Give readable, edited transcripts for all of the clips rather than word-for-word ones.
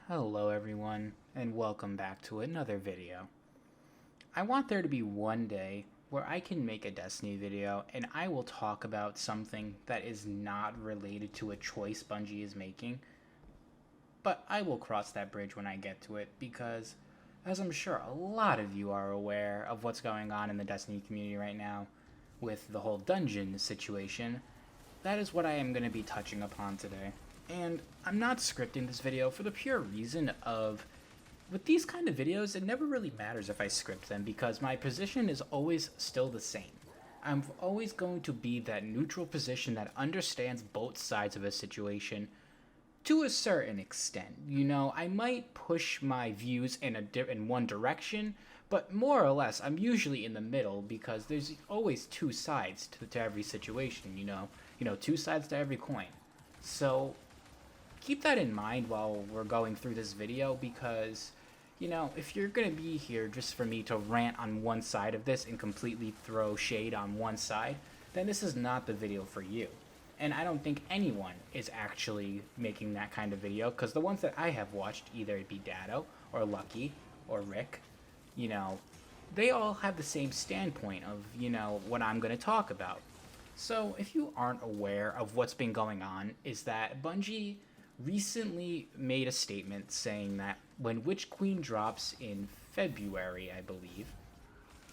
Hello everyone, and welcome back to another video. I want there to be one day where I can make a Destiny video and I will talk about something that is not related to a choice Bungie is making, but I will cross that bridge when I get to it because, as I'm sure a lot of you are aware of what's going on in the Destiny community right now with the whole dungeon situation, that is what I am going to be touching upon today. And I'm not scripting this video for the pure reason of, with these kind of videos, it never really matters if I script them because my position is always still the same. I'm always going to be that neutral position that understands both sides of a situation to a certain extent. You know, I might push my views in one direction, but more or less, I'm usually in the middle because there's always two sides to every situation. Two sides to every coin. So keep that in mind while we're going through this video because, if you're going to be here just for me to rant on one side of this and completely throw shade on one side, then this is not the video for you. And I don't think anyone is actually making that kind of video because the ones that I have watched, either it be Dado or Lucky or Rick, they all have the same standpoint of, what I'm going to talk about. So if you aren't aware of what's been going on, is that Bungie recently made a statement saying that when Witch Queen drops in February, I believe,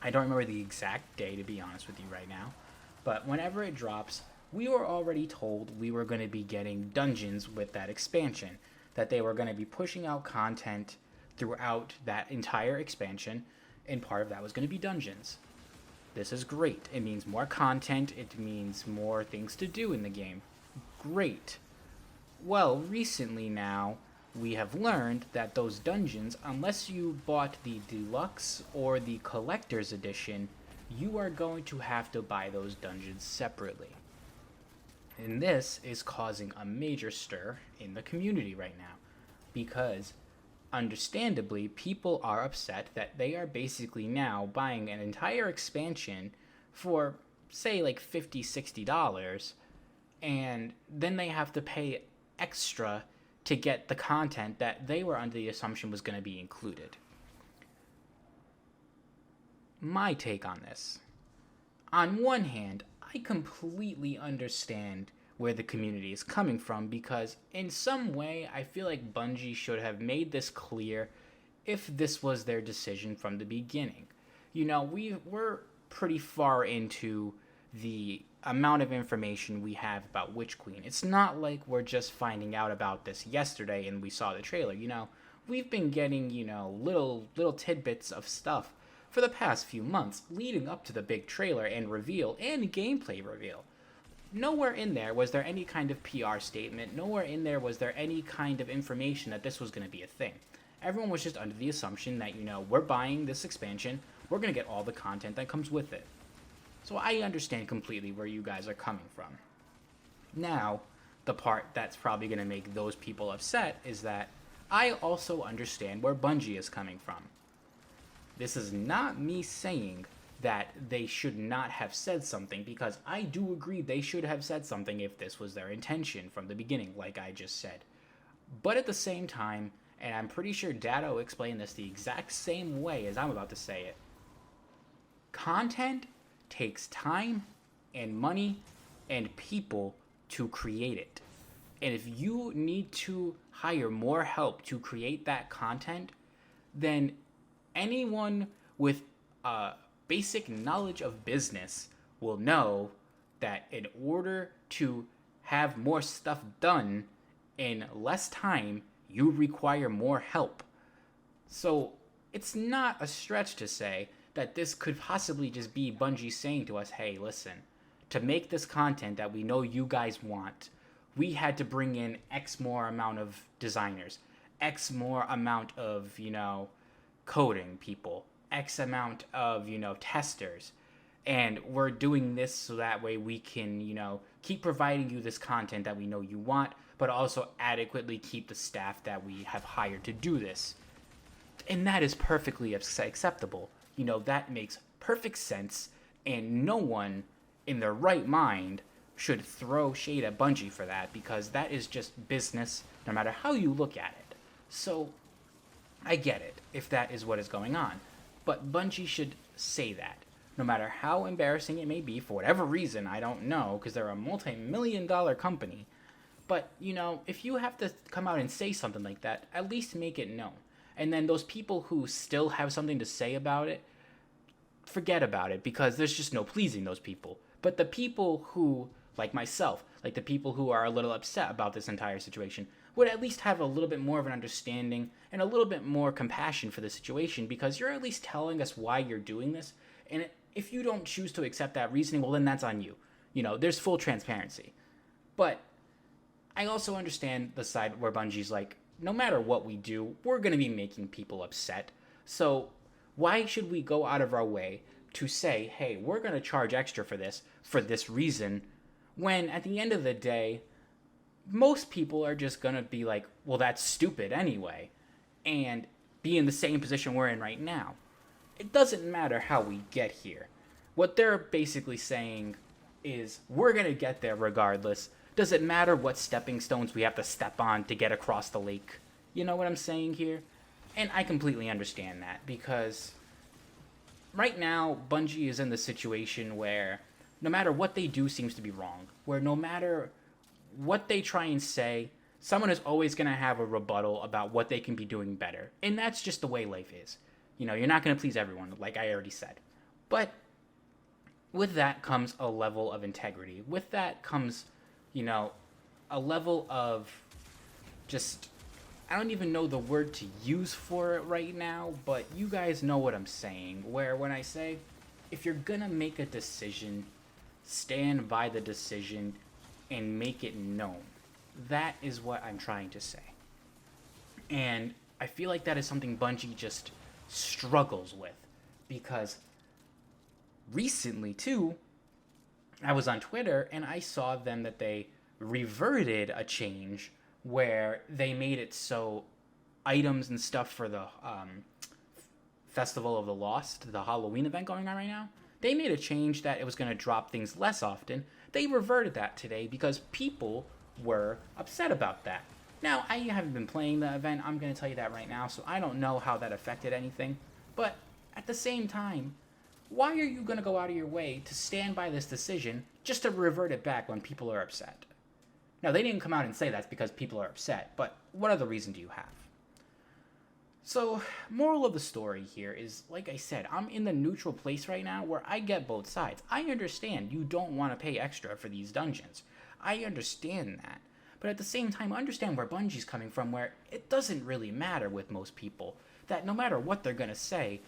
I don't remember the exact day to be honest with you right now, but whenever it drops, we were already told we were going to be getting dungeons with that expansion, that they were going to be pushing out content throughout that entire expansion, and part of that was going to be dungeons. This is great. It means more content, it means more things to do in the game. Great. Well, recently now, we have learned that those dungeons, unless you bought the deluxe or the collector's edition, you are going to have to buy those dungeons separately. And this is causing a major stir in the community right now, because understandably, people are upset that they are basically now buying an entire expansion for, say, like $50, $60, and then they have to pay extra to get the content that they were under the assumption was going to be included. My take on this. On one hand, I completely understand where the community is coming from because in some way I feel like Bungie should have made this clear if this was their decision from the beginning. We're pretty far into the amount of information we have about Witch Queen. It's not like we're just finding out about this yesterday and we saw the trailer. We've been getting, little tidbits of stuff for the past few months leading up to the big trailer and reveal and gameplay reveal. Nowhere in there was there any kind of PR statement. Nowhere in there was there any kind of information that this was going to be a thing. Everyone was just under the assumption that, we're buying this expansion, we're going to get all the content that comes with it. So I understand completely where you guys are coming from. Now, the part that's probably going to make those people upset is that I also understand where Bungie is coming from. This is not me saying that they should not have said something, because I do agree they should have said something if this was their intention from the beginning, like I just said. But at the same time, and I'm pretty sure Dado explained this the exact same way as I'm about to say it, content takes time and money and people to create it. And if you need to hire more help to create that content, then anyone with basic knowledge of business will know that in order to have more stuff done in less time, you require more help. So it's not a stretch to say that this could possibly just be Bungie saying to us, hey, listen, to make this content that we know you guys want, we had to bring in X more amount of designers, X more amount of, coding people, X amount of, testers. And we're doing this so that way we can, keep providing you this content that we know you want, but also adequately keep the staff that we have hired to do this. And that is perfectly acceptable. That makes perfect sense, and no one in their right mind should throw shade at Bungie for that, because that is just business no matter how you look at it. So I get it if that is what is going on. But Bungie should say that. No matter how embarrassing it may be, for whatever reason, I don't know, because they're a multi-million-dollar company. But, if you have to come out and say something like that, at least make it known. And then those people who still have something to say about it, forget about it, because there's just no pleasing those people. But the people who, like myself, like the people who are a little upset about this entire situation, would at least have a little bit more of an understanding and a little bit more compassion for the situation, because you're at least telling us why you're doing this. And if you don't choose to accept that reasoning, well, then that's on you. There's full transparency. But I also understand the side where Bungie's like, no matter what we do, we're going to be making people upset. So why should we go out of our way to say, hey, we're going to charge extra for this reason, when at the end of the day, most people are just going to be like, well, that's stupid anyway, and be in the same position we're in right now. It doesn't matter how we get here. What they're basically saying is, we're going to get there regardless. Does it matter what stepping stones we have to step on to get across the lake? You know what I'm saying here? And I completely understand that, because right now, Bungie is in the situation where no matter what they do seems to be wrong. Where no matter what they try and say, someone is always going to have a rebuttal about what they can be doing better. And that's just the way life is. You're not going to please everyone, like I already said. But with that comes a level of integrity. With that comes, a level of just, I don't even know the word to use for it right now, but you guys know what I'm saying. Where when I say, if you're going to make a decision, stand by the decision and make it known. That is what I'm trying to say. And I feel like that is something Bungie just struggles with, because recently too, I was on Twitter and I saw them that they reverted a change where they made it so items and stuff for the Festival of the Lost, the Halloween event going on right now, they made a change that it was going to drop things less often. They reverted that today because people were upset about that. Now, I haven't been playing the event, I'm going to tell you that right now, so I don't know how that affected anything. But at the same time, why are you going to go out of your way to stand by this decision just to revert it back when people are upset? Now, they didn't come out and say that's because people are upset, but what other reason do you have? So, moral of the story here is, like I said, I'm in the neutral place right now where I get both sides. I understand you don't want to pay extra for these dungeons. I understand that. But at the same time, I understand where Bungie's coming from, where it doesn't really matter with most people. That no matter what they're going to say,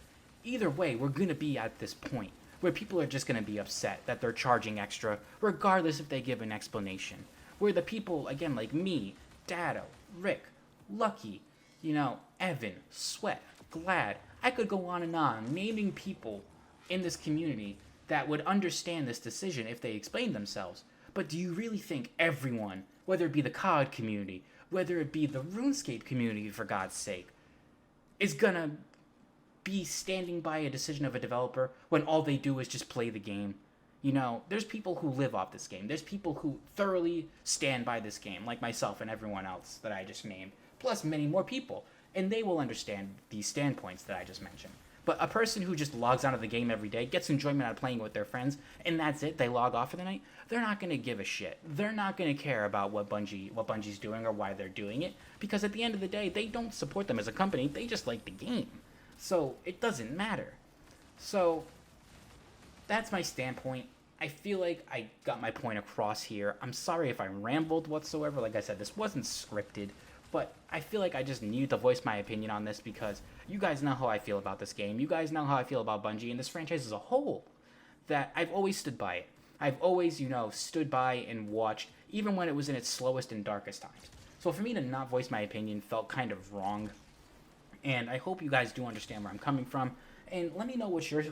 either way, we're going to be at this point where people are just going to be upset that they're charging extra, regardless if they give an explanation. Where the people, again, like me, Dado, Rick, Lucky, Evan, Sweat, Glad, I could go on and on, naming people in this community that would understand this decision if they explained themselves. But do you really think everyone, whether it be the COD community, whether it be the RuneScape community, for God's sake, is gonna be standing by a decision of a developer when all they do is just play the game? There's people who live off this game. There's people who thoroughly stand by this game, like myself and everyone else that I just named, plus many more people. And they will understand these standpoints that I just mentioned. But a person who just logs onto the game every day, gets enjoyment out of playing with their friends, and that's it, they log off for the night, they're not going to give a shit. They're not going to care about what Bungie's doing or why they're doing it, because at the end of the day, they don't support them as a company, they just like the game. So it doesn't matter. So that's my standpoint. I feel like I got my point across here. I'm sorry if I rambled whatsoever. Like I said, this wasn't scripted. But I feel like I just need to voice my opinion on this because you guys know how I feel about this game. You guys know how I feel about Bungie and this franchise as a whole. That I've always stood by it. I've always, stood by and watched, even when it was in its slowest and darkest times. So for me to not voice my opinion felt kind of wrong. And I hope you guys do understand where I'm coming from. And let me know what your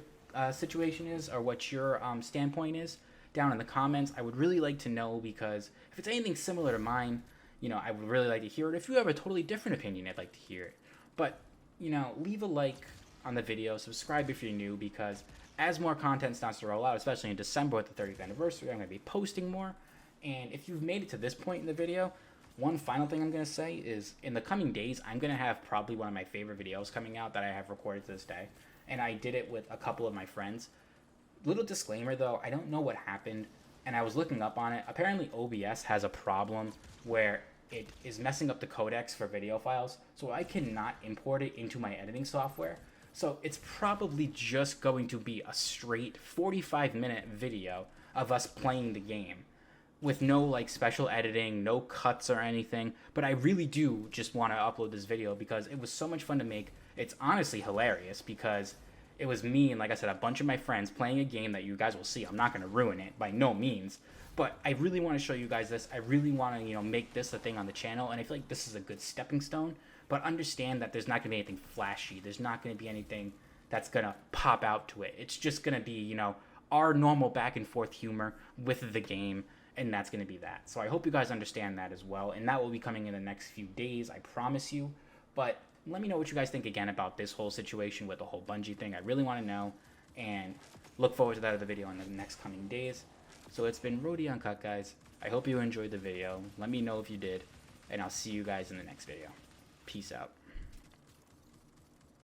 situation is or what your standpoint is down in the comments. I would really like to know, because if it's anything similar to mine, I would really like to hear it. If you have a totally different opinion, I'd like to hear it. But, leave a like on the video, subscribe if you're new, because as more content starts to roll out, especially in December with the 30th anniversary, I'm going to be posting more. And if you've made it to this point in the video, One final thing I'm going to say is in the coming days, I'm going to have probably one of my favorite videos coming out that I have recorded to this day. And I did it with a couple of my friends. Little disclaimer though, I don't know what happened, and I was looking up on it. Apparently OBS has a problem where it is messing up the codecs for video files, so I cannot import it into my editing software. So it's probably just going to be a straight 45-minute video of us playing the game with no like special editing, no cuts or anything. But I really do just want to upload this video because it was so much fun to make. It's honestly hilarious because it was me and, like I said, a bunch of my friends playing a game that you guys will see. I'm not going to ruin it by no means, but I really want to show you guys this. I really want to, make this a thing on the channel, and I feel like this is a good stepping stone. But understand that there's not going to be anything flashy. There's not going to be anything that's going to pop out to it. It's just going to be, our normal back and forth humor with the game, and that's going to be that. So I hope you guys understand that as well, and that will be coming in the next few days, I promise you. But let me know what you guys think again about this whole situation with the whole Bungie thing. I really want to know, and look forward to that other video in the next coming days. So it's been Rody Uncut, guys. I hope you enjoyed the video. Let me know if you did, and I'll see you guys in the next video. Peace out.